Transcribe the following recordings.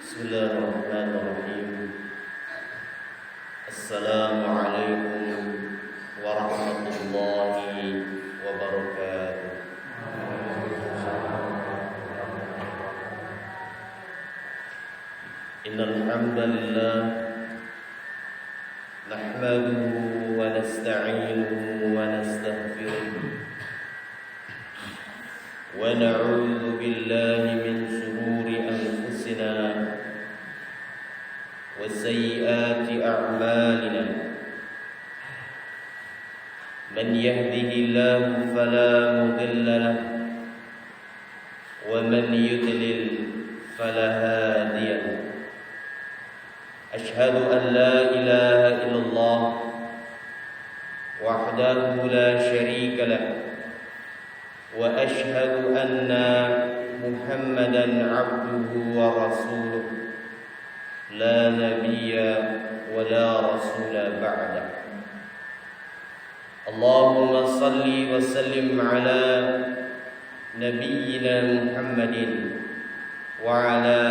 Bismillahirrahmanirrahim. Assalamualaikum warahmatullahi wabarakatuh. Innal hamdalillah nahmaduhu wa nasta'inuhu wa nastaghfiruh wa na'udzu billahi min shururi anfusina wa sayyiati a'malina. Man yahdihillahu fala mudilla lahu wa man yudlil fala hadiya lahu. Ashhadu an la ilaha illallah wahdahu la syarika lahu wa ashhadu anna Muhammadan abduhu wa rasuluh la nabiyya wa la rasula ba'da. Allahumma salli wa sallim ala nabiyyina Muhammadin wa ala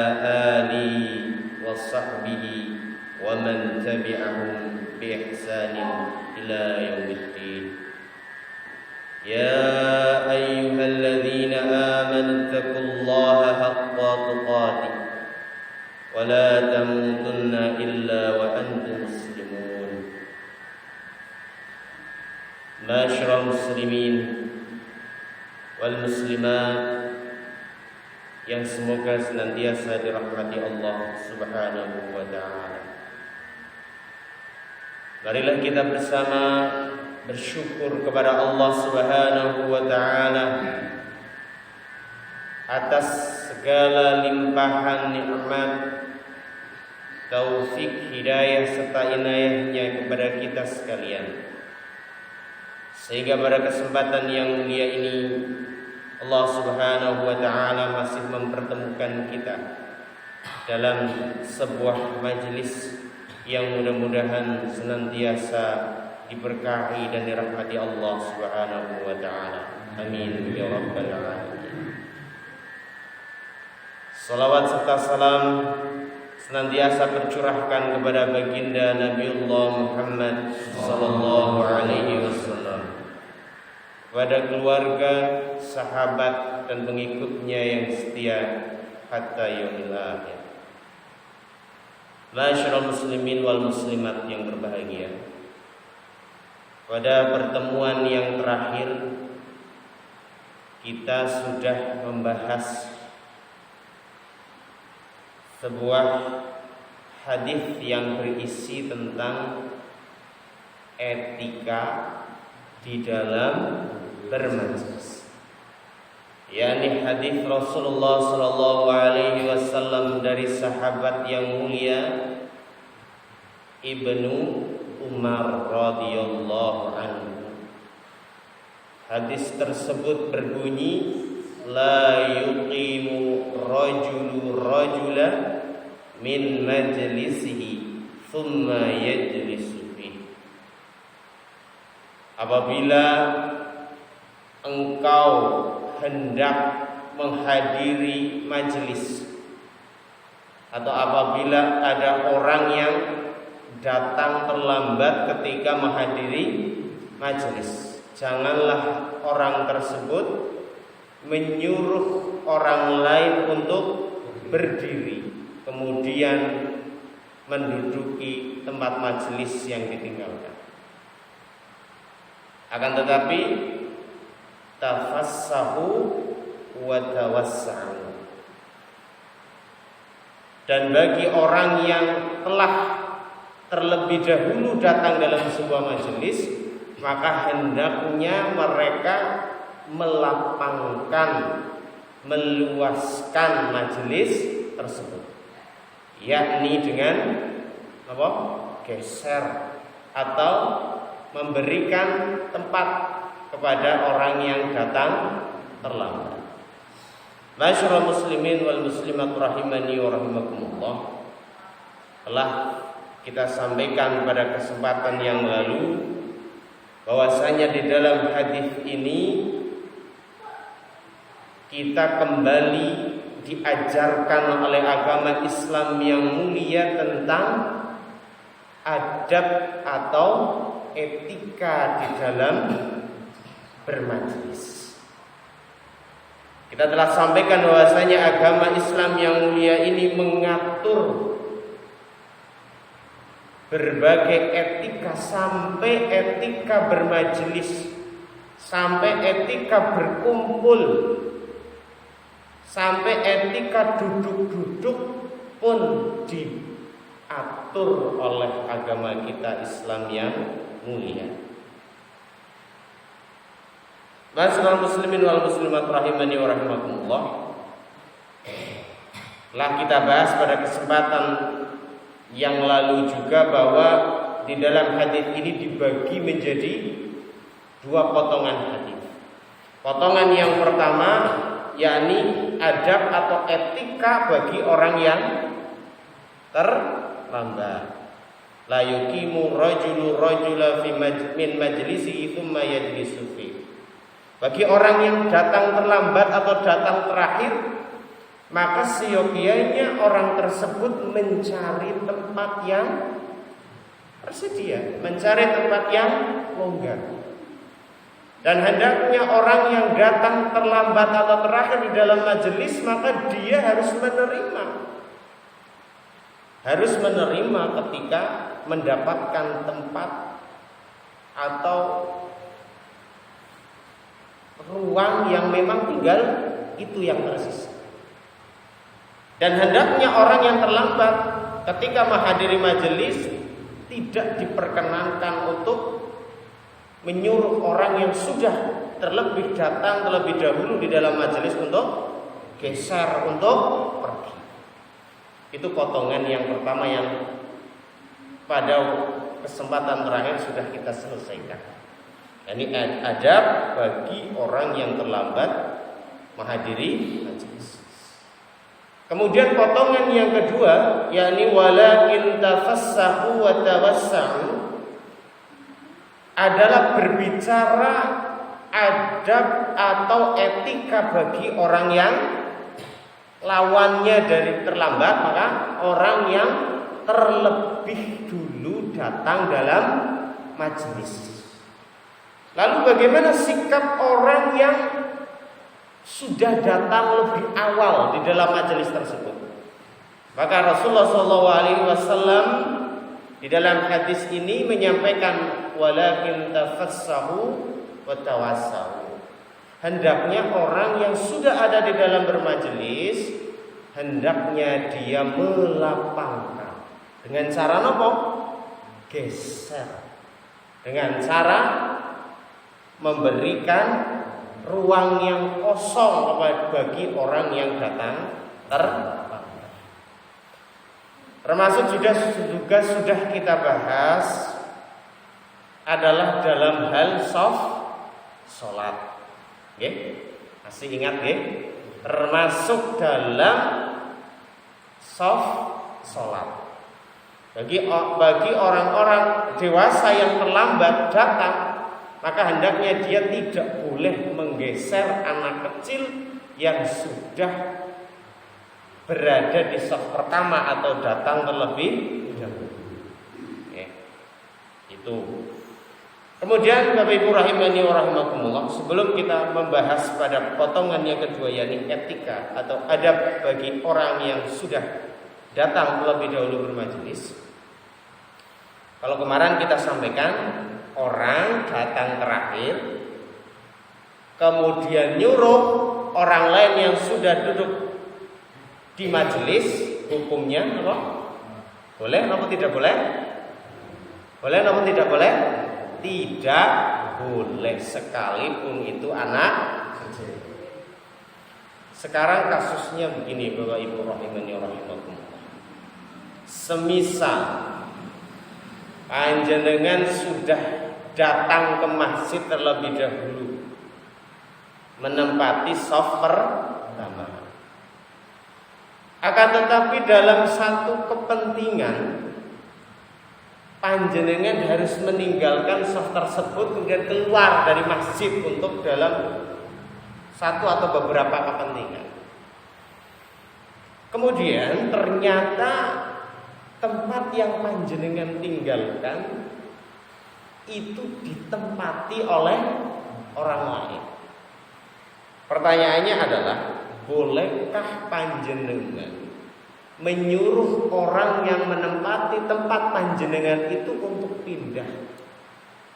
alihi wa sahbihi wa man tabi'ahum bi ihsanin ila yaumiddin. Ya ayyuhalladzina amanu taqullaha haqqa tuqatih wa la tamutunna illa wa antum muslimun. Ma'asyiral muslimin wal muslimat yang semoga senantiasa dirahmati Allah Subhanahu wa ta'ala. Marilah kita bersama bersyukur kepada Allah Subhanahu wa ta'ala atas segala limpahan nikmat, taufik, hidayah serta inayahnya kepada kita sekalian. Sehingga pada kesempatan yang mulia ini Allah Subhanahu wa ta'ala masih mempertemukan kita dalam sebuah majelis yang mudah-mudahan senantiasa diberkahi dan dirahmati Allah Subhanahu wa ta'ala. Amin ya rabbal alamin. Salawat serta salam senantiasa tercurahkan kepada baginda Nabiullah Muhammad sallallahu alaihi wasallam, kepada keluarga, sahabat dan pengikutnya yang setia hatta yaumil akhir. Ma'asyiral muslimin wal muslimat yang berbahagia, pada pertemuan yang terakhir kita sudah membahas sebuah hadis yang berisi tentang etika di dalam bermajelis, yakni hadis Rasulullah sallallahu alaihi wasallam dari sahabat yang mulia Ibnu Umar radhiyallahu anhu. Hadis tersebut berbunyi, la yuqimu rajulu rajula min majlisihi thumma yajlisu fihi. Apabila engkau hendak menghadiri majelis, atau apabila ada orang yang datang terlambat ketika menghadiri majelis, janganlah orang tersebut menyuruh orang lain untuk berdiri kemudian menduduki tempat majelis yang ditinggalkan. Akan tetapi tafassahu wa tawassa'u, dan bagi orang yang telah terlebih dahulu datang dalam sebuah majelis, maka hendaknya mereka melapangkan, meluaskan majelis tersebut, yakni dengan geser atau memberikan tempat kepada orang yang datang terlambat. Ma'asyiral muslimin wal muslimat rahimani wa rahimakumullah, telah kita sampaikan pada kesempatan yang lalu bahwasanya di dalam hadis ini kita kembali diajarkan oleh agama Islam yang mulia tentang adab atau etika di dalam bermajlis. Kita telah sampaikan bahwasanya agama Islam yang mulia ini mengatur berbagai etika, sampai etika bermajlis, sampai etika berkumpul, sampai etika duduk-duduk pun diatur oleh agama kita Islam yang mulia. Ma'asyiral muslimin wal muslimat rahimani wa rahimakumullah. Telah kita bahas pada kesempatan yang lalu juga bahwa di dalam hadis ini dibagi menjadi dua potongan hadis. Potongan yang pertama yakni adab atau etika bagi orang yang terlambat. La yuqimu rajula fi min majlisi thumma yajlisu fi. Bagi orang yang datang terlambat atau datang terakhir, maka seyogianya orang tersebut mencari tempat yang tersedia, mencari tempat yang longgar. Dan hendaknya orang yang datang terlambat atau terakhir di dalam majelis, maka dia harus menerima ketika mendapatkan tempat atau ruang yang memang tinggal itu yang tersisa. Dan hendaknya orang yang terlambat ketika menghadiri majelis tidak diperkenankan untuk menyuruh orang yang sudah terlebih datang terlebih dahulu di dalam majelis untuk geser, untuk pergi. Itu potongan yang pertama yang pada kesempatan terakhir sudah kita selesaikan. Ini adab bagi orang yang terlambat menghadiri majelis. Kemudian potongan yang kedua yakni walakin tafassahu wa tawassa'u adalah berbicara adab atau etika bagi orang yang lawannya dari terlambat, maka orang yang terlebih dulu datang dalam majelis. Lalu bagaimana sikap orang yang sudah datang lebih awal di dalam majelis tersebut? Maka Rasulullah SAW di dalam hadis ini menyampaikan walakin tafassahu wa tawassau. Hendaknya orang yang sudah ada di dalam bermajelis hendaknya dia melapangkan dengan cara apa? Geser. Dengan cara memberikan ruang yang kosong bagi orang yang datang terlambat. Termasuk juga sudah kita bahas adalah dalam hal sholat. Masih ingat termasuk dalam sholat. Bagi orang-orang dewasa yang terlambat datang, maka hendaknya dia tidak boleh menggeser anak kecil yang sudah berada di saf pertama atau datang terlebih dahulu. Itu. Kemudian Bapak Ibu rahimani wa rahimakumullah, sebelum kita membahas pada potongan yang kedua yakni etika atau adab bagi orang yang sudah datang terlebih dahulu bermajelis. Kalau kemarin kita sampaikan orang datang terakhir kemudian nyuruh orang lain yang sudah duduk di majelis, hukumnya apa? Boleh atau tidak boleh? Boleh atau tidak boleh? Tidak boleh, sekalipun itu anak kecil. Sekarang kasusnya begini Bapak Ibu rahimani rahimakumullah. Semisal panjenengan sudah datang ke masjid terlebih dahulu, menempati shaf pertama. Akan tetapi dalam satu kepentingan panjenengan harus meninggalkan shaf tersebut kemudian keluar dari masjid untuk dalam satu atau beberapa kepentingan. Kemudian ternyata tempat yang panjenengan tinggalkan itu ditempati oleh orang lain. Pertanyaannya adalah, bolehkah panjenengan menyuruh orang yang menempati tempat panjenengan itu untuk pindah?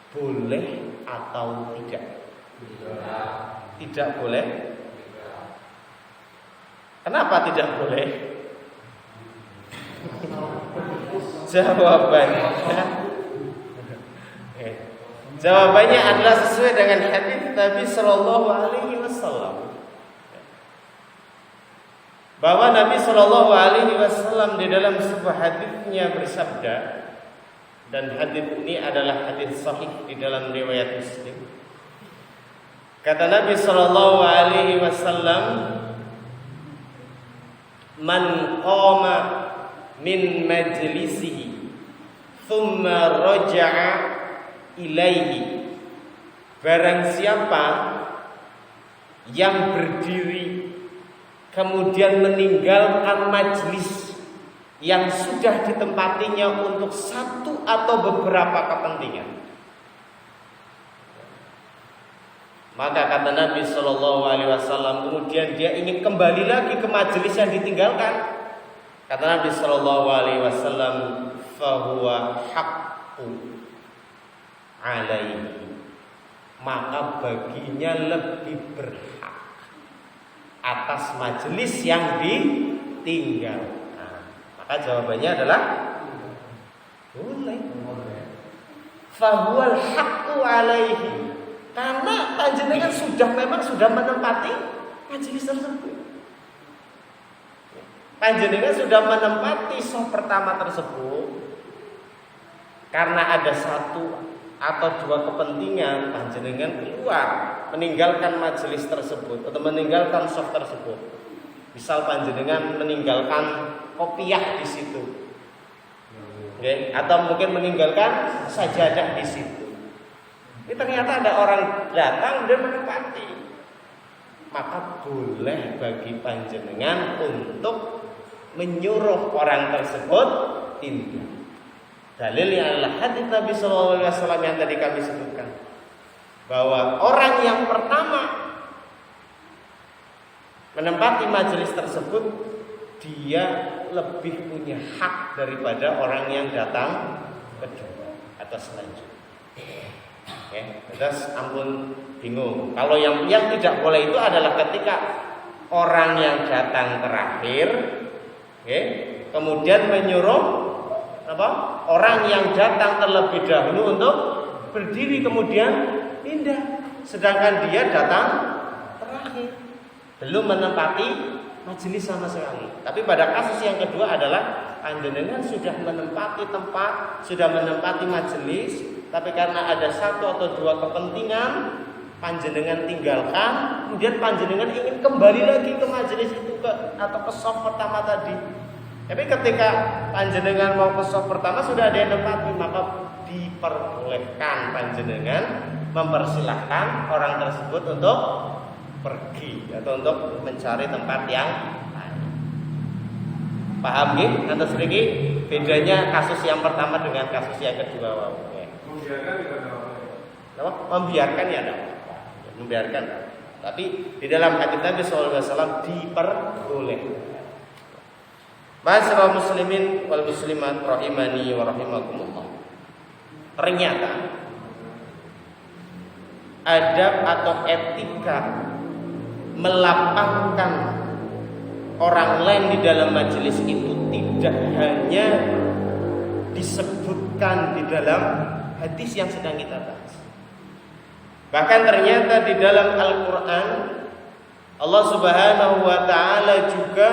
Boleh atau tidak? Tidak boleh. Kenapa tidak boleh? Jawabannya adalah sesuai dengan hadis Nabi Shallallahu Alaihi Wasallam, bahwa Nabi Shallallahu Alaihi Wasallam di dalam sebuah hadisnya bersabda, dan hadis ini adalah hadis sahih di dalam riwayat Muslim. Kata Nabi Shallallahu Alaihi Wasallam, man qama min majlisihi thumma raja'a ilaihi, barang siapa yang berdiri kemudian meninggalkan majlis yang sudah ditempatinya untuk satu atau beberapa kepentingan, maka kata Nabi Shallallahu Alaihi Wasallam, kemudian dia ingin kembali lagi ke majelis yang ditinggalkan, kata Nabi Shallallahu Alaihi Wasallam, fahuwa haqqu alaihi, maka baginya lebih berhak atas majelis yang ditinggalkan. Maka jawabannya adalah boleh. Fahuwal haqqu alaihi, karena panjenengan memang sudah menempati majelis tersebut. Panjenengan sudah menempati shaf pertama tersebut karena ada satu atau dua kepentingan, panjenengan keluar meninggalkan majelis tersebut atau meninggalkan shaf tersebut. Misal panjenengan meninggalkan kopiah di situ, atau mungkin meninggalkan sajadah di situ. Ini ternyata ada orang datang dan menempati, maka boleh bagi panjenengan untuk menyuruh orang tersebut pindah. Dalilnya adalah hadis Nabi Sallallahu Alaihi Wasallam yang tadi kami sebutkan, bahwa orang yang pertama menempati majelis tersebut, dia lebih punya hak daripada orang yang datang kedua atau selanjutnya. Terus ampun bingung. Kalau yang tidak boleh itu adalah ketika orang yang datang terakhir, kemudian menyuruh orang yang datang terlebih dahulu untuk berdiri kemudian pindah, sedangkan dia datang terakhir, belum menempati majelis sama sekali. Tapi pada kasus yang kedua adalah panjenengan sudah menempati tempat, sudah menempati majelis, tapi karena ada satu atau dua kepentingan panjenengan tinggalkan, kemudian panjenengan ingin kembali lagi ke majelis itu atau ke shaf pertama tadi. Tapi ketika panjenengan mau ke shaf pertama sudah ada yang menempati, maka diperbolehkan panjenengan mempersilahkan orang tersebut untuk pergi atau untuk mencari tempat yang lain. Paham nggih? Atau sedikit bedanya kasus yang pertama dengan kasus yang kedua. Membiarkan tidak apa? Membiarkan ya ada. Membiarkan. Tapi di dalam hadis Nabi SAW diperbolehkan. Ma'asyiral muslimin wal muslimat rahimani wa rahimakumullah. Ternyata adab atau etika melapangkan orang lain di dalam majelis itu tidak hanya disebutkan di dalam hadis yang sedang kita bahas. Bahkan ternyata di dalam Al-Quran Allah Subhanahu wa ta'ala juga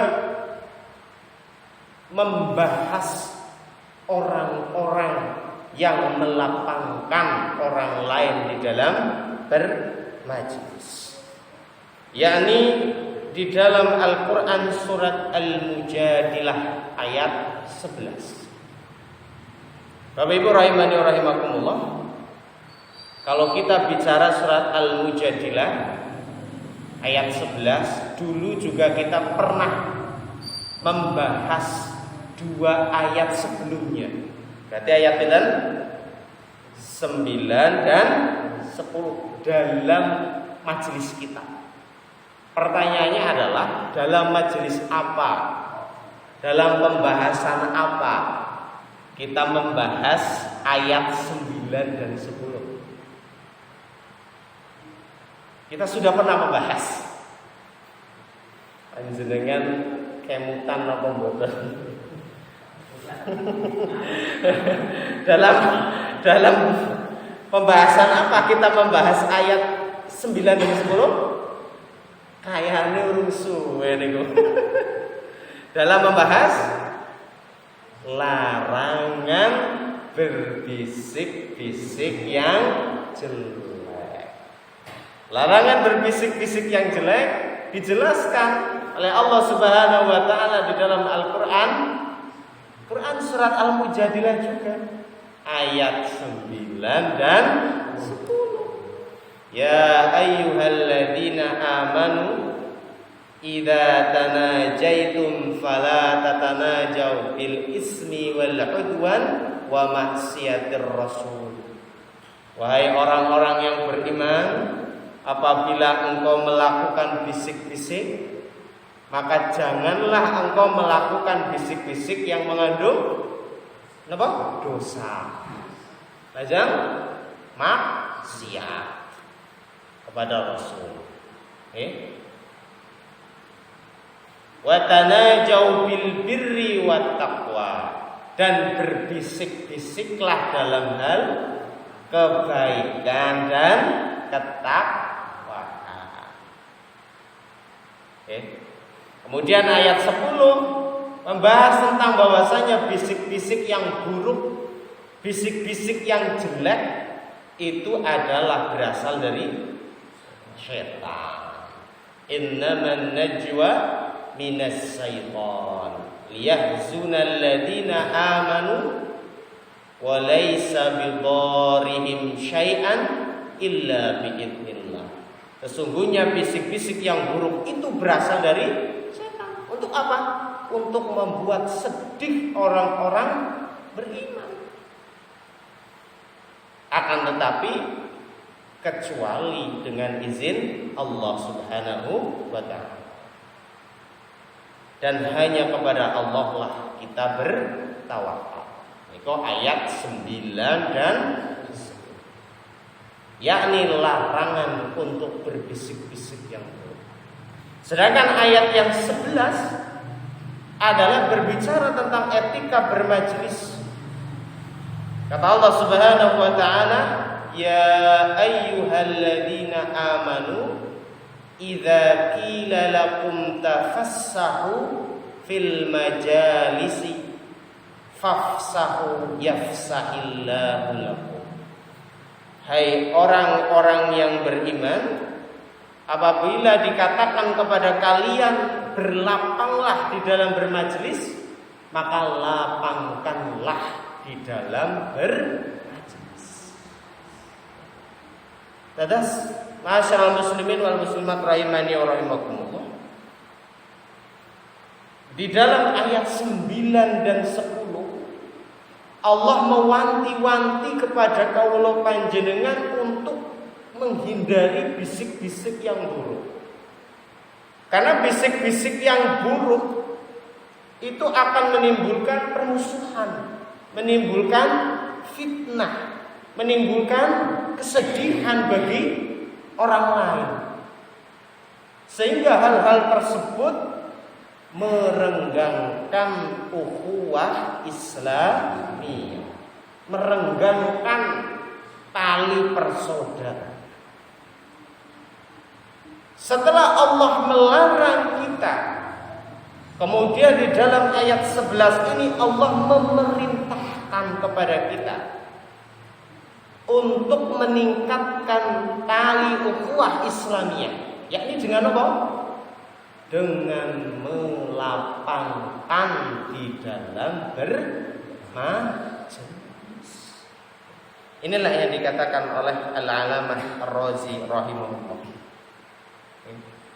membahas orang-orang yang melapangkan orang lain di dalam bermajlis, yakni di dalam Al-Quran surat Al-Mujadilah ayat 11, Bapak Ibu rahimani rahimakumullah, kalau kita bicara surat Al-Mujadilah ayat 11, dulu juga kita pernah membahas 2 ayat sebelumnya. Berarti ayat 9 dan 10 dalam majelis kita. Pertanyaannya adalah dalam majelis apa? Dalam pembahasan apa kita membahas ayat 9 dan 10? Kita sudah pernah membahas. Panjenengan kemutan apa mboten? dalam pembahasan apa kita membahas ayat 9 dan 10? Kayaknya urung suwe niku. Dalam membahas larangan berbisik-bisik yang jelek. Larangan berbisik-bisik yang jelek dijelaskan oleh Allah Subhanahu wa taala di dalam Al-Qur'an. Quran surat Al-Mujadilah juga ayat 9 dan 10. Ya ayyuhalladzina amanu idza tanajaitum fala tatanajaw bil ismi wal udwan wa ma'siyatir rasul. Wahai orang-orang yang beriman, apabila engkau melakukan bisik-bisik, maka janganlah engkau melakukan bisik-bisik yang mengandung apa? Dosa. Lajang maksiat kepada Rasul. Wa tanajau bil birri wat taqwa, dan berbisik-bisiklah dalam hal kebaikan dan ketakwaan. Kemudian ayat 10 membahas tentang bahwasanya bisik-bisik yang buruk, bisik-bisik yang jelek itu adalah berasal dari syaitan. Innaman najwa minas syaitan liyahzunal ladzina amanu wa laysa bidarrihim syai'an illa biidznillah. Sesungguhnya bisik-bisik yang buruk itu berasal dari setan. Untuk apa? Untuk membuat sedih orang-orang beriman. Akan tetapi kecuali dengan izin Allah Subhanahu wa ta'ala. Dan hanya kepada Allah lah kita bertawakal. Itu ayat 9 dan 10. Yakni larangan untuk berbisik-bisik yang buruk. Sedangkan ayat yang 11 adalah berbicara tentang etika bermajlis. Kata Allah Subhanahu wa ta'ala, ya ayyuhalladzina amanu idza qila lakum tafassahu fil majalisi fafsahu yafsahillahu lakum. Hai orang-orang yang beriman, apabila dikatakan kepada kalian berlapanglah di dalam bermajlis, maka lapangkanlah di dalam bermajlis. Tadas ma'asyiral muslimin wal muslimat rahimani wa rahimakumullah. Di dalam ayat 9 dan 10 Allah mewanti-wanti kepada kaula panjenengan untuk menghindari bisik-bisik yang buruk. Karena bisik-bisik yang buruk itu akan menimbulkan permusuhan, menimbulkan fitnah, menimbulkan kesedihan bagi orang lain. Sehingga hal-hal tersebut merenggangkan ukhuwah Islamiyah, merenggangkan tali persaudaraan. Setelah Allah melarang kita, kemudian di dalam ayat 11 ini Allah memerintahkan kepada kita untuk meningkatkan tali ukhuwah Islamiyah, yakni dengan apa? Dengan melapangkan di dalam bermajlis. Inilah yang dikatakan oleh Al-Alamah Ar-Razi rahimahullah.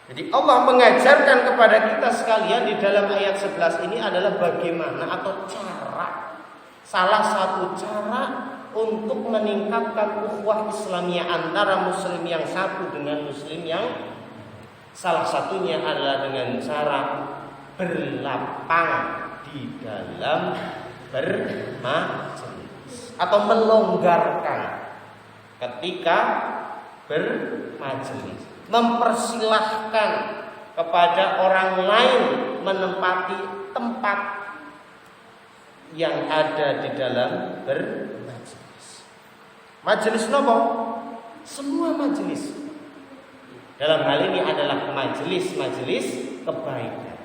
Jadi Allah mengajarkan kepada kita sekalian di dalam ayat 11 ini adalah bagaimana atau cara, salah satu cara untuk meningkatkan ukhuwah Islamiyah antara muslim yang satu dengan muslim yang salah satunya adalah dengan cara berlapang di dalam bermajelis atau melonggarkan ketika bermajelis, mempersilahkan kepada orang lain menempati tempat yang ada di dalam bermajelis. Majelis nopo? Semua majelis. Dalam hal ini adalah majelis-majelis kebaikan.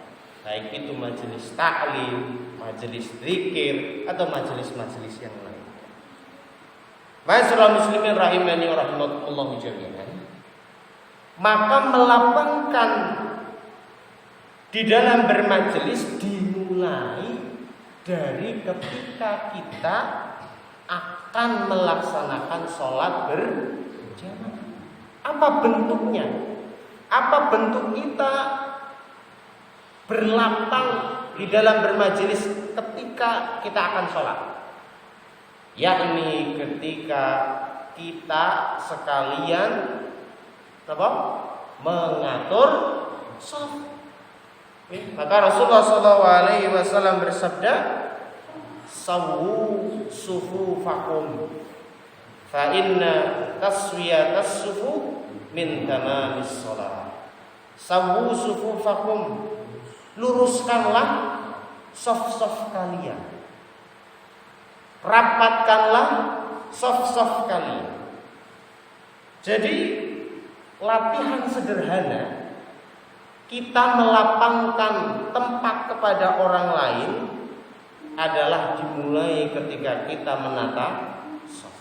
Baik itu majelis ta'lim, majelis zikir atau majelis-majelis yang lain. Ma'asyiral muslimin rahimani wa rahimakumullah jami'an. Maka melapangkan di dalam bermajelis dimulai dari ketika kita akan melaksanakan sholat berjamaah. Apa bentuknya? Apa bentuk kita berlapang di dalam bermajelis ketika kita akan sholat? Yakni ketika kita sekalian mengatur shaf. Maka Rasulullah SAW bersabda, "Sawwu sufufakum, fa inna taswiyatas sufu min tamamis shalah." Sawwu sufufakum, luruskanlah shaf-shaf kalian. Rapatkanlah shaf-shaf kalian. Jadi latihan sederhana kita melapangkan tempat kepada orang lain adalah dimulai ketika kita menata shaf.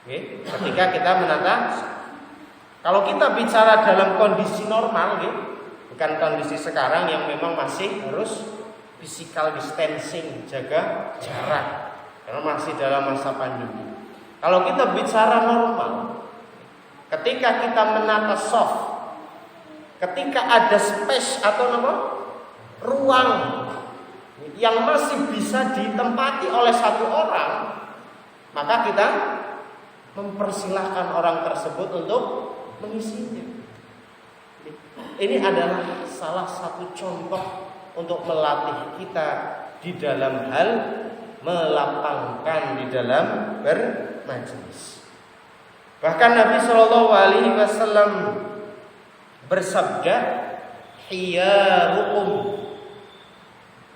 Oke, ketika kita menata shaf. Kalau kita bicara dalam kondisi normal, bukan kondisi sekarang yang memang masih harus physical distancing, jaga jarak, karena masih dalam masa pandemi. Kalau kita bicara normal, ketika kita menata shaf, ketika ada space atau ruang yang masih bisa ditempati oleh satu orang, maka kita mempersilahkan orang tersebut untuk mengisinya. Ini adalah salah satu contoh untuk melatih kita di dalam hal melapangkan di dalam bermajelis. Bahkan Nabi SAW bersabda, "Khiyarukum,"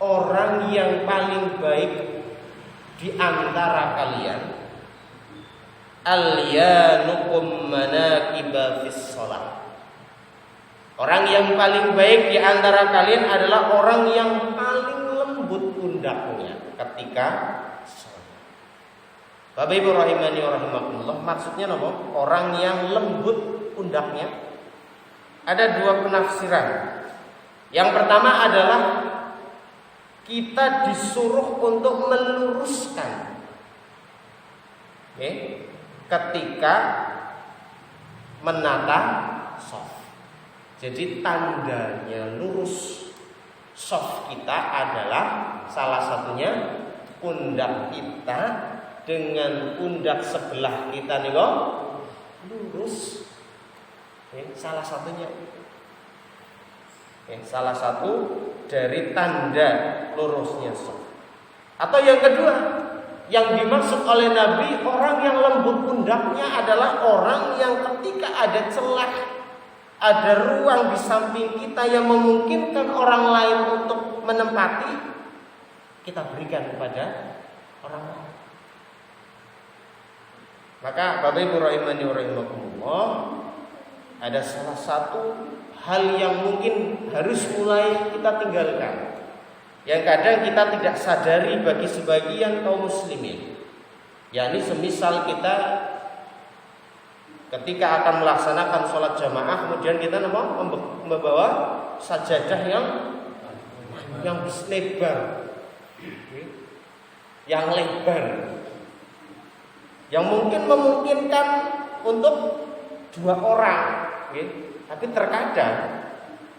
orang yang paling baik di antara kalian, "Alyanukum manakiba fis shalah." Orang yang paling baik di antara kalian adalah orang yang paling lembut pundaknya ketika sholat. Bapak Ibu rahimani wa rahimakumullah, maksudnya apa? Orang yang lembut pundaknya. Ada dua penafsiran. Yang pertama adalah kita disuruh untuk meluruskan, ketika menata shaf. Jadi tandanya lurus shaf kita adalah salah satunya pundak kita dengan pundak sebelah kita nih kok lurus. Salah satunya. Salah satu dari tanda lurusnya shaf. Atau yang kedua, yang dimaksud oleh Nabi, orang yang lembut pundaknya adalah orang yang ketika ada celah, ada ruang di samping kita yang memungkinkan orang lain untuk menempati, kita berikan kepada orang lain. Maka Bapak Ibu rahimani wa rahimakumullah, ada salah satu hal yang mungkin harus mulai kita tinggalkan, yang kadang kita tidak sadari bagi sebagian kaum muslimin. yakni semisal kita ketika akan melaksanakan sholat jamaah, kemudian kita membawa sajadah yang lebar, yang mungkin memungkinkan untuk 2 orang, tapi terkadang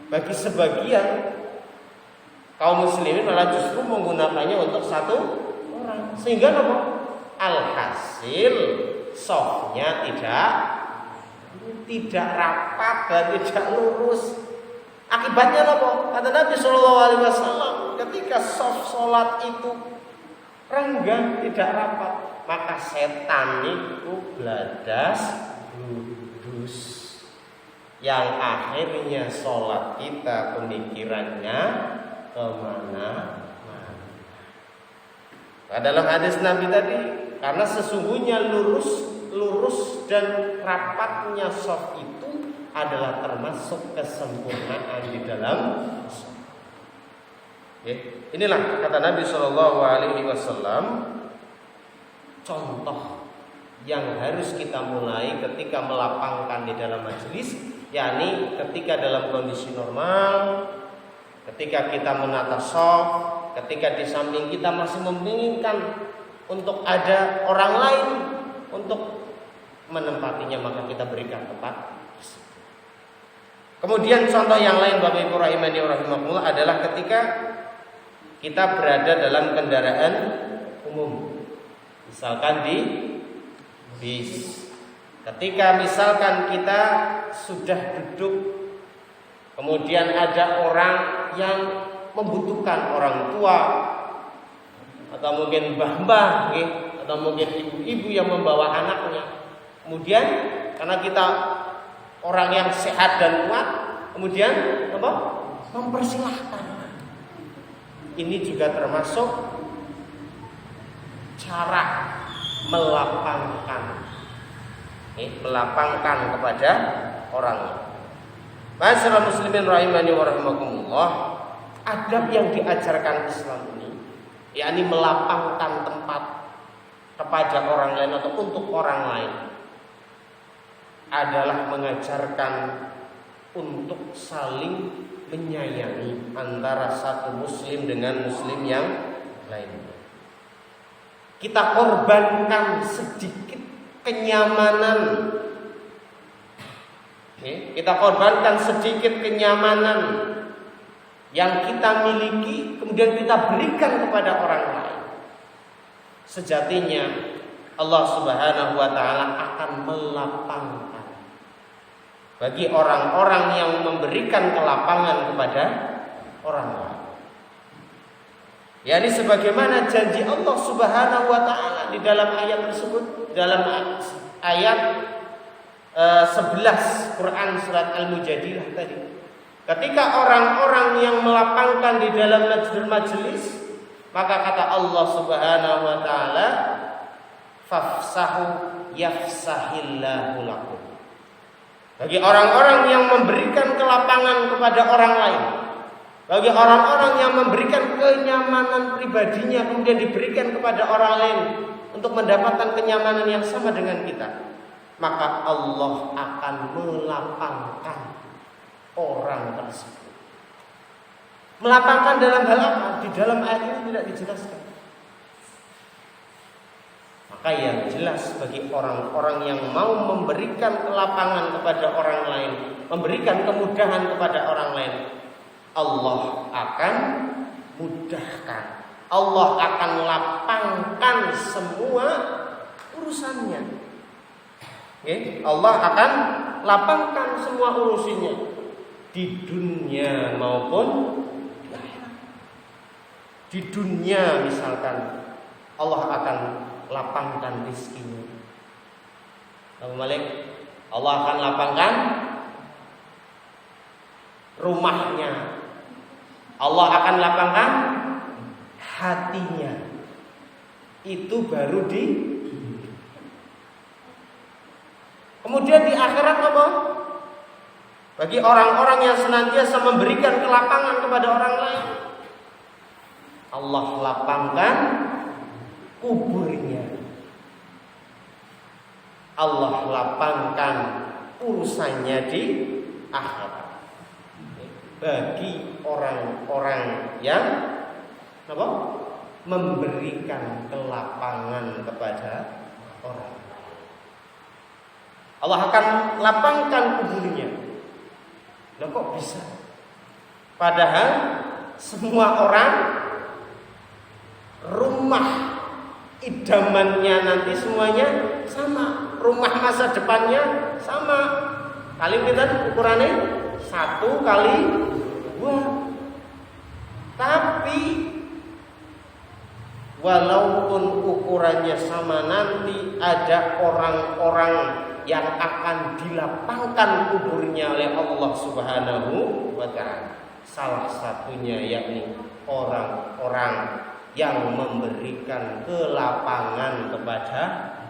bagi sebagian kaum muslimin malah justru menggunakannya untuk 1 orang, sehingga apa? Alhasil softnya tidak rapat dan tidak lurus. Akibatnya apa? Kata Nabi Shallallahu Alaihi Wasallam, ketika soft sholat itu renggang tidak rapat, maka setan itu bladas ludus, yang akhirnya sholat kita pemikirannya kemana-mana. Dalam hadis Nabi tadi, karena sesungguhnya lurus dan rapatnya soft itu adalah termasuk kesempurnaan di dalam sholat. Inilah kata Nabi Shallallahu Alaihi Wasallam, contoh yang harus kita mulai ketika melapangkan di dalam majelis, yakni ketika dalam kondisi normal, ketika kita menata shaf, ketika di samping kita masih menginginkan untuk ada orang lain untuk menempatinya, maka kita berikan tempat. Kemudian contoh yang lain Bapak Ibu rahimani rahimakumullah adalah ketika kita berada dalam kendaraan umum, misalkan di bis. Ketika misalkan kita sudah duduk, kemudian ada orang yang membutuhkan, orang tua atau mungkin mbah-mbah, atau mungkin ibu-ibu yang membawa anaknya. Kemudian karena kita orang yang sehat dan kuat, kemudian mempersilahkan. Ini juga termasuk cara melapangkan kepada orang. Masyaallah muslimin rahimani wa rahimakumullah, adab yang diajarkan Islam ini, yakni melapangkan tempat kepada orang lain atau untuk orang lain, adalah mengajarkan untuk saling menyayangi antara satu muslim dengan muslim yang lainnya. Kita korbankan sedikit kenyamanan, kita korbankan sedikit kenyamanan yang kita miliki, kemudian kita berikan kepada orang lain. Sejatinya Allah Subhanahu wa Ta'ala akan melapangkan bagi orang-orang yang memberikan kelapangan kepada orang lain. Yani sebagaimana janji Allah Subhanahu wa Ta'ala di dalam ayat tersebut, dalam ayat 11 Quran surat Al-Mujadilah tadi. Ketika orang-orang yang melapangkan di dalam majelis, maka kata Allah Subhanahu wa Ta'ala, fafsahu yafsahillahu lakum. Bagi orang-orang yang memberikan kelapangan kepada orang lain, bagi orang-orang yang memberikan kenyamanan pribadinya kemudian diberikan kepada orang lain untuk mendapatkan kenyamanan yang sama dengan kita, maka Allah akan melapangkan orang tersebut. Melapangkan dalam hal apa? Di dalam ayat ini tidak dijelaskan. Maka yang jelas bagi orang-orang yang mau memberikan kelapangan kepada orang lain, memberikan kemudahan kepada orang lain, Allah akan mudahkan, Allah akan lapangkan semua urusannya. Allah akan lapangkan semua urusannya di dunia maupun di akhirat. Di dunia misalkan Allah akan lapangkan rizkinya. Abu Malik, Allah akan lapangkan rumahnya, Allah akan lapangkan hatinya. Itu baru di. Kemudian di akhirat apa? Bagi orang-orang yang senantiasa memberikan kelapangan kepada orang lain, Allah lapangkan kuburnya, Allah lapangkan urusannya di akhirat. Bagi orang-orang yang memberikan kelapangan kepada orang. Allah akan lapangkan kuburnya. Loh kok bisa? Padahal semua orang rumah idamannya nanti semuanya sama, rumah masa depannya sama. Kali kita ukurannya 1 kali 2. Tapi walaupun ukurannya sama, nanti ada orang-orang yang akan dilapangkan kuburnya oleh Allah Subhanahu wa ta'ala. Salah satunya yakni orang-orang yang memberikan kelapangan kepada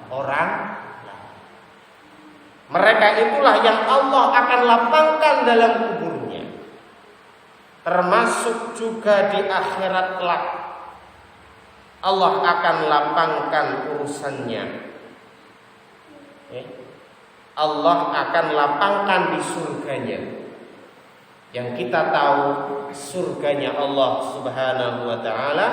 orang lain. Mereka itulah yang Allah akan lapangkan dalam kuburnya. Termasuk juga di akhirat kelak, Allah akan lapangkan urusannya. Allah akan lapangkan di surganya. Yang kita tahu surganya Allah Subhanahu wa ta'ala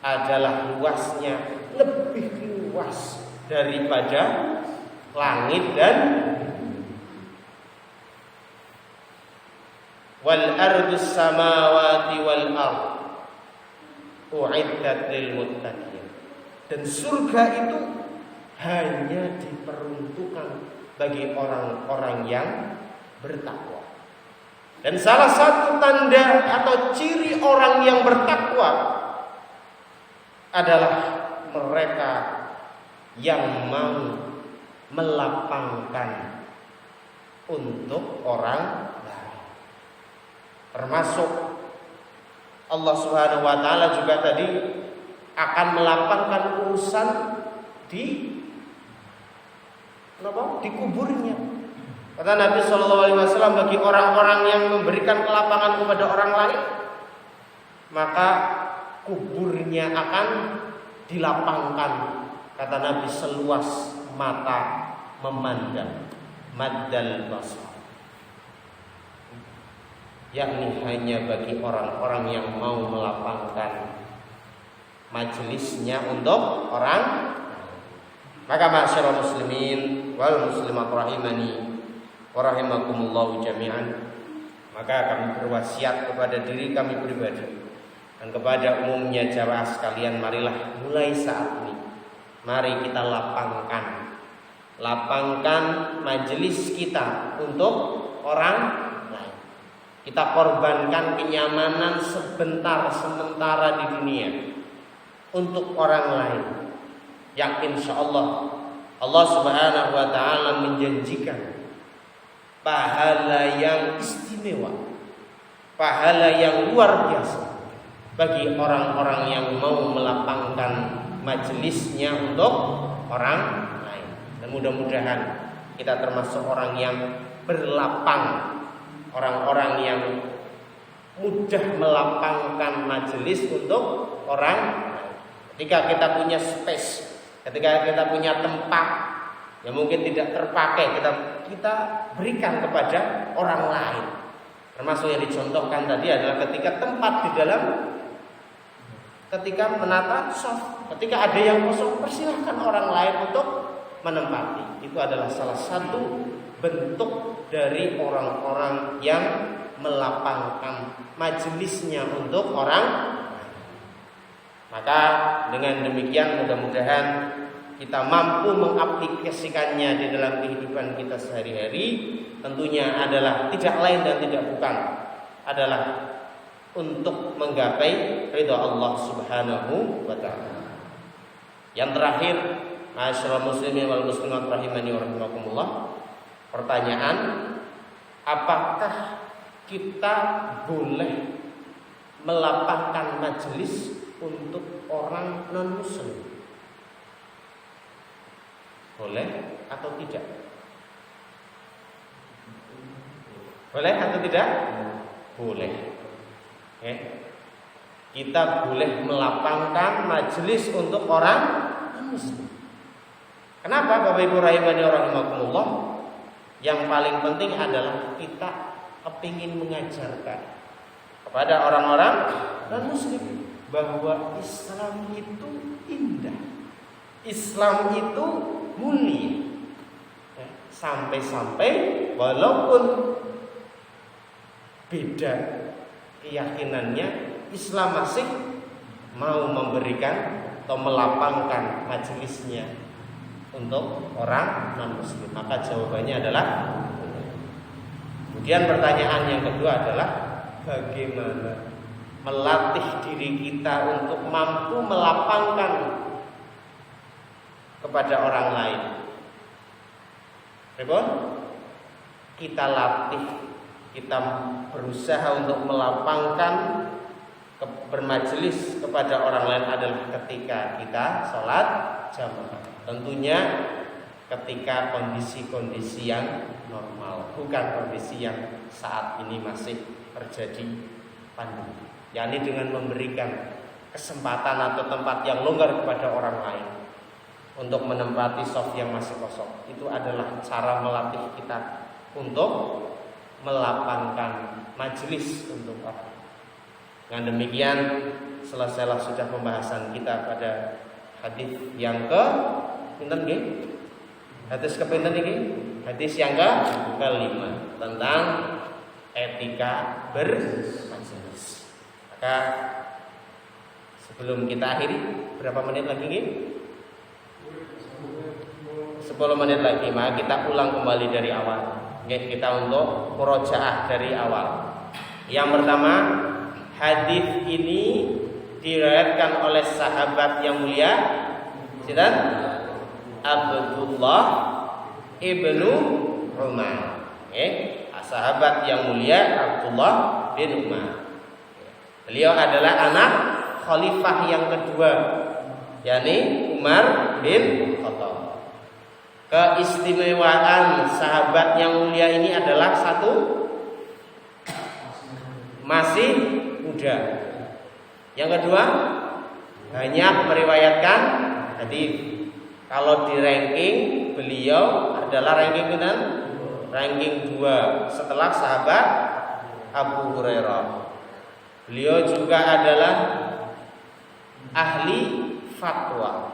adalah luasnya lebih luas daripada langit dan wal ardus samawati wal ard uiddat lil muttaqin. Dan surga itu hanya diperuntukkan bagi orang-orang yang bertakwa. Dan salah satu tanda atau ciri orang yang bertakwa adalah mereka yang mau melapangkan untuk orang lain. Termasuk Allah Subhanahu wa ta'ala juga tadi akan melapangkan urusan di kuburnya. Kata Nabi SAW, bagi orang-orang yang memberikan kelapangan kepada orang lain, maka kuburnya akan dilapangkan. Kata Nabi, seluas mata memandang, maddal basar. Yakni hanya bagi orang-orang yang mau melapangkan majelisnya untuk orang. Maka ma'asyiral muslimin wal muslimat rahimani wa rahimakumullah jami'an, maka kami berwasiat kepada diri kami pribadi dan kepada umumnya jamaah sekalian, marilah mulai saat ini mari kita lapangkan majelis kita untuk orang lain. Kita korbankan kenyamanan sementara di dunia untuk orang lain. Yang insyaallah Allah Subhanahu wa ta'ala menjanjikan pahala yang istimewa, pahala yang luar biasa bagi orang-orang yang mau melapangkan majelisnya untuk orang lain. Dan mudah-mudahan kita termasuk orang yang berlapang, orang-orang yang mudah melapangkan majelis untuk orang lain. Ketika kita punya space, ketika kita punya tempat yang mungkin tidak terpakai, kita berikan kepada orang lain. Termasuk yang dicontohkan tadi adalah ketika tempat di dalam, ketika menata soft, ketika ada yang kosong, persilahkan orang lain untuk menempati. Itu adalah salah satu bentuk dari orang-orang yang melapangkan majelisnya untuk orang. Maka dengan demikian mudah-mudahan kita mampu mengaplikasikannya di dalam kehidupan kita sehari-hari. Tentunya adalah tidak lain dan tidak bukan adalah untuk menggapai ridha Allah Subhanahu wa ta'ala. Yang terakhir, ma'asyiral muslimin wal muslimat rahimani wa rahimakumullah, pertanyaan, apakah kita boleh melapangkan majelis untuk orang non-muslim? Boleh atau tidak? Boleh atau tidak? Boleh. Kita boleh melapangkan majelis untuk orang non-muslim. Kenapa Bapak Ibu rahimani rahimakumullah? Yang paling penting adalah kita kepingin mengajarkan kepada orang-orang non-muslim bahwa Islam itu indah, Islam itu mulia. Sampai-sampai walaupun beda keyakinannya, Islam masih mau memberikan atau melapangkan majelisnya untuk orang non-muslim. Maka jawabannya adalah. Kemudian pertanyaan yang kedua adalah bagaimana melatih diri kita untuk mampu melapangkan kepada orang lain. Kita latih, kita berusaha untuk melapangkan bermajelis kepada orang lain adalah ketika kita sholat jamaah. Tentunya ketika kondisi-kondisi yang normal, bukan kondisi yang saat ini masih terjadi pandemi. yakni dengan memberikan kesempatan atau tempat yang longgar kepada orang lain untuk menempati shaf yang masih kosong. Itu adalah cara melatih kita untuk melapangkan majelis untuk orang. Dengan demikian selesailah sudah pembahasan kita pada hadis yang pinten nggih? Hadis kepinten iki? Hadis yang kelima tentang etika bermajelis. Maka sebelum kita akhiri, berapa menit lagi nggih? 10 menit lagi, maka kita ulang kembali dari awal. Kita untuk murojaah dari awal. Yang pertama, hadis ini diriwayatkan oleh sahabat yang mulia, sinten? Abdullah ibnu Umar. Sahabat yang mulia Abdullah bin Umar. Beliau adalah anak khalifah yang kedua, yakni Umar bin Khattab. Keistimewaan sahabat yang mulia ini adalah satu, masih muda. Yang kedua, banyak meriwayatkan hadis. Kalau di ranking, beliau adalah ranking benar, ranking 2 setelah sahabat Abu Hurairah. Beliau juga adalah ahli fatwa.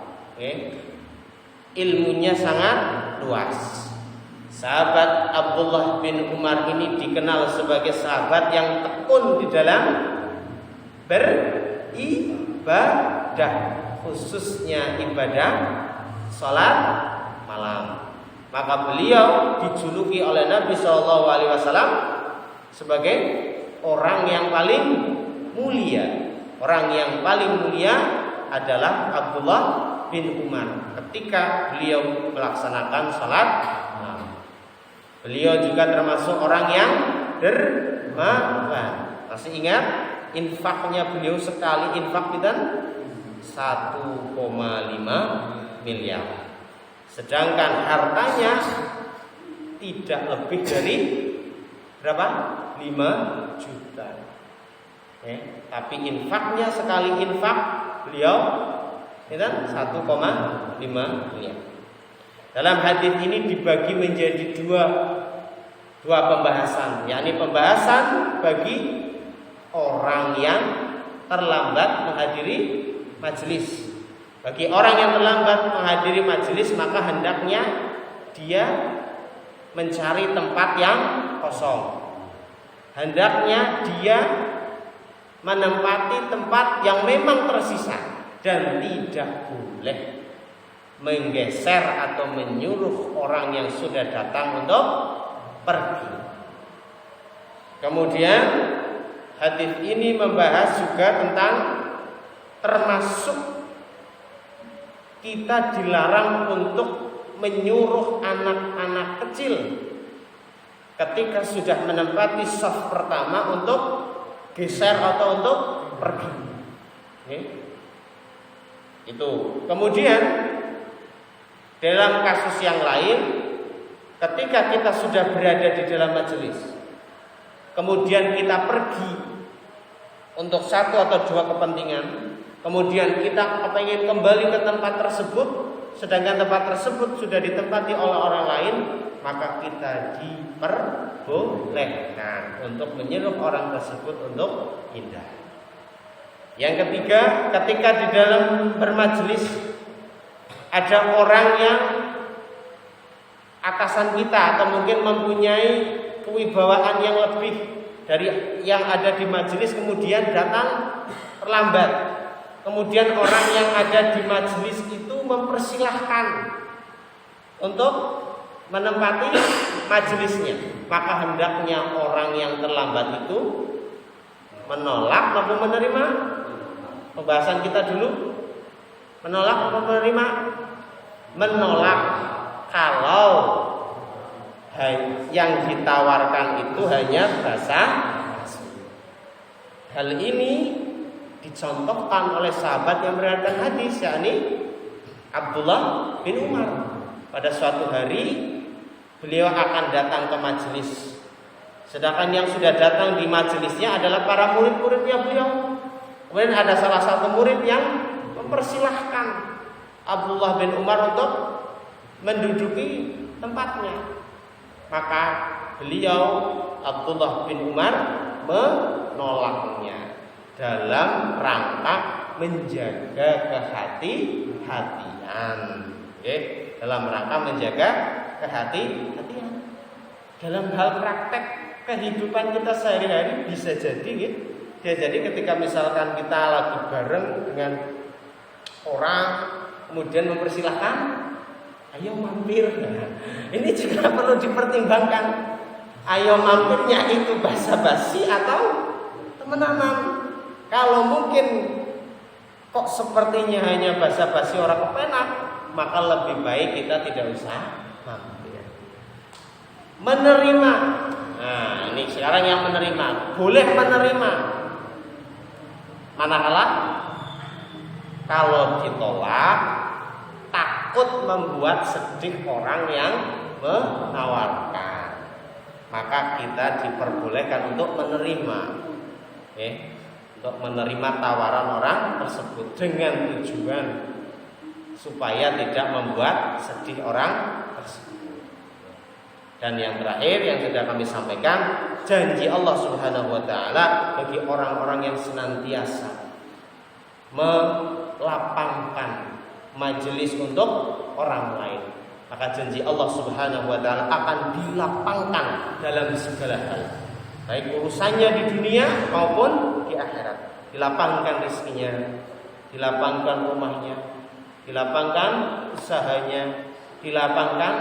Ilmunya sangat luas. Sahabat Abdullah bin Umar ini dikenal sebagai sahabat yang tekun di dalam beribadah, khususnya ibadah salat malam. Maka beliau dijuluki oleh Nabi SAW sebagai orang yang paling mulia. Orang yang paling mulia adalah Abdullah bin Umar ketika beliau melaksanakan salat malam. Beliau juga termasuk orang yang dermawan. Masih ingat infaknya beliau sekali infak dan 1,5 miliar. Sedangkan hartanya tidak lebih dari berapa? 5 juta. Tapi infaknya sekali infak beliau 1,5 miliar. Dalam hadis ini dibagi menjadi dua pembahasan, yakni pembahasan bagi orang yang terlambat menghadiri majelis. Bagi orang yang terlambat menghadiri majelis, maka hendaknya dia mencari tempat yang kosong. Hendaknya dia menempati tempat yang memang tersisa dan tidak boleh menggeser atau menyuruh orang yang sudah datang untuk pergi. Kemudian hadis ini membahas juga tentang termasuk kita dilarang untuk menyuruh anak-anak kecil ketika sudah menempati shaf pertama untuk geser atau untuk pergi. Itu. Kemudian dalam kasus yang lain, ketika kita sudah berada di dalam majelis, kemudian kita pergi untuk satu atau dua kepentingan, kemudian kita ingin kembali ke tempat tersebut, sedangkan tempat tersebut sudah ditempati oleh orang lain, maka kita diperbolehkan untuk menyuruh orang tersebut untuk pindah. Yang ketiga, ketika di dalam bermajelis ada orang yang atasan kita atau mungkin mempunyai kewibawaan yang lebih dari yang ada di majelis kemudian datang terlambat. Kemudian orang yang ada di majelis itu mempersilahkan untuk menempati majelisnya, maka hendaknya orang yang terlambat itu menolak atau menerima. Pembahasan kita dulu, menolak atau menerima? Menolak kalau yang ditawarkan itu hanya basa basi. Hal ini dicontohkan oleh sahabat yang meriwayatkan hadis, yakni Abdullah bin Umar. Pada suatu hari beliau akan datang ke majelis, sedangkan yang sudah datang di majelisnya adalah para murid-muridnya beliau. Kemudian ada salah satu murid yang mempersilahkan Abdullah bin Umar untuk menduduki tempatnya. Maka beliau Abdullah bin Umar menolaknya dalam rangka menjaga kehati-hatian. Dalam rangka menjaga kehati-hatian. Dalam hal praktek kehidupan kita sehari-hari bisa jadi jadi ketika misalkan kita lagi bareng dengan orang, kemudian mempersilahkan, ayo mampir. Nah, ini juga perlu dipertimbangkan. Ayo mampirnya itu basa-basi atau temenan. Kalau mungkin kok sepertinya hanya basa-basi orang kepenak, maka lebih baik kita tidak usah mampir. Menerima. Nah, ini sekarang yang menerima. Boleh menerima. Manakala kalau ditolak takut membuat sedih orang yang menawarkan, maka kita diperbolehkan untuk menerima, untuk menerima tawaran orang tersebut dengan tujuan supaya tidak membuat sedih orang tersebut. Dan yang terakhir yang sudah kami sampaikan, janji Allah Subhanahu wa taala bagi orang-orang yang senantiasa melapangkan majelis untuk orang lain, maka janji Allah Subhanahu wa taala akan dilapangkan dalam segala hal, baik urusannya di dunia maupun di akhirat. Dilapangkan rezekinya, dilapangkan rumahnya, dilapangkan usahanya, dilapangkan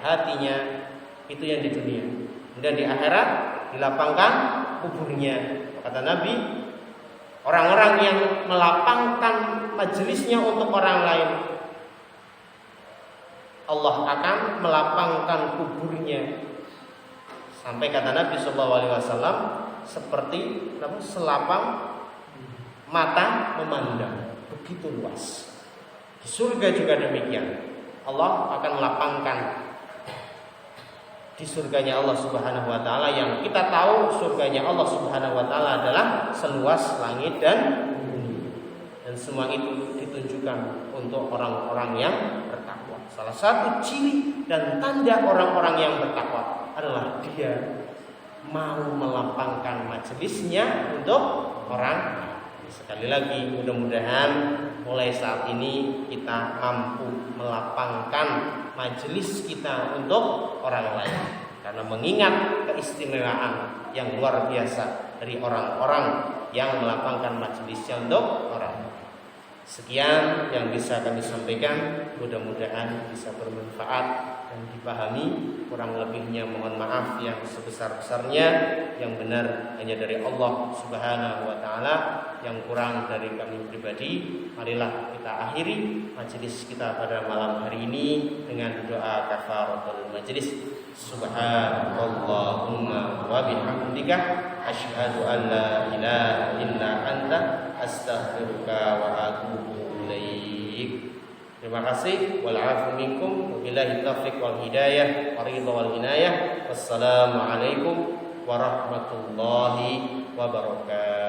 hatinya. Itu yang di dunia. Dan di akhirat dilapangkan kuburnya. Kata Nabi, orang-orang yang melapangkan majelisnya untuk orang lain, Allah akan melapangkan kuburnya. Sampai kata Nabi SAW, seperti selapang mata memandang, begitu luas. Di surga juga demikian. Allah akan melapangkan di surganya Allah Subhanahu wa taala, yang kita tahu surganya Allah Subhanahu wa taala adalah seluas langit dan bumi. Dan semua itu ditunjukkan untuk orang-orang yang bertakwa. Salah satu ciri dan tanda orang-orang yang bertakwa adalah dia mau melapangkan majelisnya untuk orang. Sekali lagi, mudah-mudahan mulai saat ini kita mampu melapangkan majelis kita untuk orang lain, karena mengingat keistimewaan yang luar biasa dari orang-orang yang melapangkan majelisnya untuk orang lain. Sekian yang bisa kami sampaikan, mudah-mudahan bisa bermanfaat dan dipahami. Kurang lebihnya mohon maaf yang sebesar-besarnya. Yang benar hanya dari Allah Subhanahu wa taala, yang kurang dari kami pribadi. Marilah kita akhiri majelis kita pada malam hari ini dengan doa kafaratul majelis. Subhanallahumma wa bihamdika asyhadu an la ilaha illa anta astaghfiruka wa atubu ilaik. Terima kasih. Wal 'afu minkum. Wabillahi taufiq wal hidayah wa ridha wal inayah. Wassalamualaikum warahmatullahi wabarakatuh.